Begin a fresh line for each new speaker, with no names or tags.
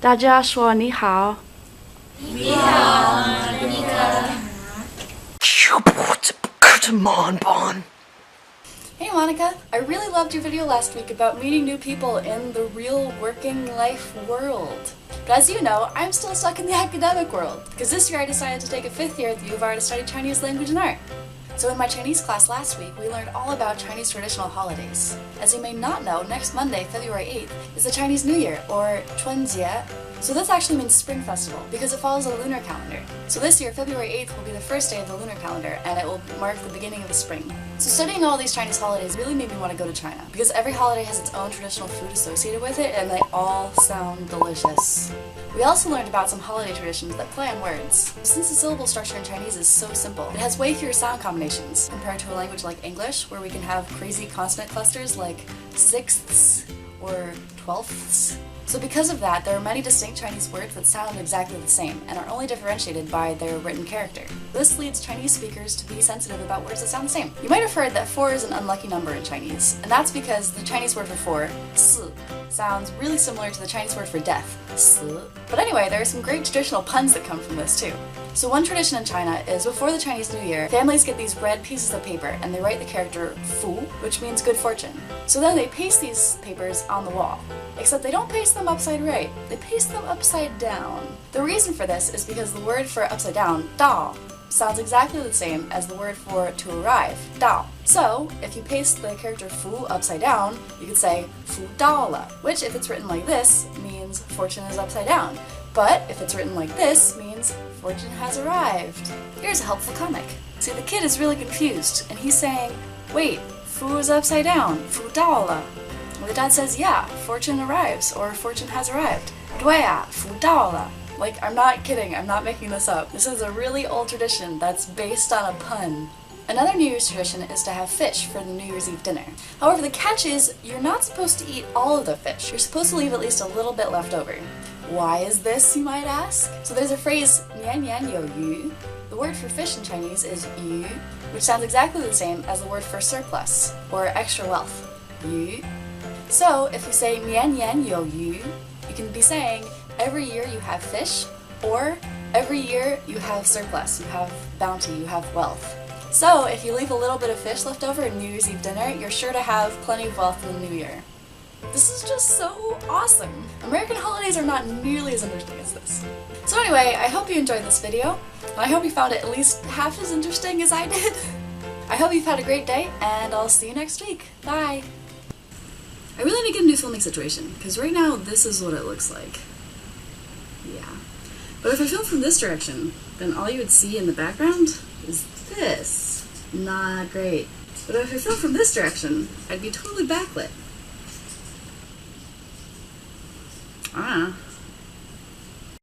大家说你好。
你好，Monica.
Come on, Bon.
Hey Monica, I really loved your video last week about meeting new people in the real working life world. But as you know, I'm still stuck in the academic world, because this year I decided to take a 5th year at the U of R to study Chinese language and art. So in my Chinese class last week, we learned all about Chinese traditional holidays. As you may not know, next Monday, February 8th, is the Chinese New Year, or 春节. So this actually means Spring Festival, because it follows a lunar calendar. So this year, February 8th will be the first day of the lunar calendar, and it will mark the beginning of the spring. So studying all these Chinese holidays really made me want to go to China, because every holiday has its own traditional food associated with it, and they all sound delicious. We also learned about some holiday traditions that play on words. Since the syllable structure in Chinese is so simple, it has way fewer sound combinations compared to a language like English, where we can have crazy consonant clusters like sixths or twelfths. So because of that, there are many distinct Chinese words that sound exactly the same and are only differentiated by their written character. This leads Chinese speakers to be sensitive about words that sound the same. You might have heard that 4 is an unlucky number in Chinese, and that's because the Chinese word for 4, 4, sounds really similar to the Chinese word for death, 死. But anyway, there are some great traditional puns that come from this too. So one tradition in China is before the Chinese New Year, families get these red pieces of paper and they write the character fu, which means good fortune. So then they paste these papers on the wall. Except they don't paste them upside right, they paste them upside down. The reason for this is because the word for upside down, dao, sounds exactly the same as the word for to arrive, dao. So, if you paste the character fu upside down, you could say fu dao le, which if it's written like this, means fortune is upside down. But if it's written like this, means fortune has arrived. Here's a helpful comic. See, the kid is really confused, and he's saying, wait, fu is upside down, fu dao le. And the dad says, yeah, fortune arrives, or fortune has arrived. 对啊，福到了. Like, I'm not kidding, I'm not making this up. This is a really old tradition that's based on a pun. Another New Year's tradition is to have fish for the New Year's Eve dinner. However, the catch is, you're not supposed to eat all of the fish. You're supposed to leave at least a little bit left over. Why is this, you might ask? So there's a phrase, 年年有余. The word for fish in Chinese is yu, which sounds exactly the same as the word for surplus, or extra wealth, yu. So, if you say 年年有余, you can be saying every year you have fish, or every year you have surplus, you have bounty, you have wealth. So, if you leave a little bit of fish left over in New Year's Eve dinner, you're sure to have plenty of wealth in the new year. This is just so awesome! American holidays are not nearly as interesting as this. So anyway, I hope you enjoyed this video, and I hope you found it at least half as interesting as I did. I hope you've had a great day, and I'll see you next week. Bye! I really need to get a new filming situation, because right now this is what it looks like. Yeah. But if I film from this direction, then all you would see in the background is this. Not great. But if I film from this direction, I'd be totally backlit. I don't know.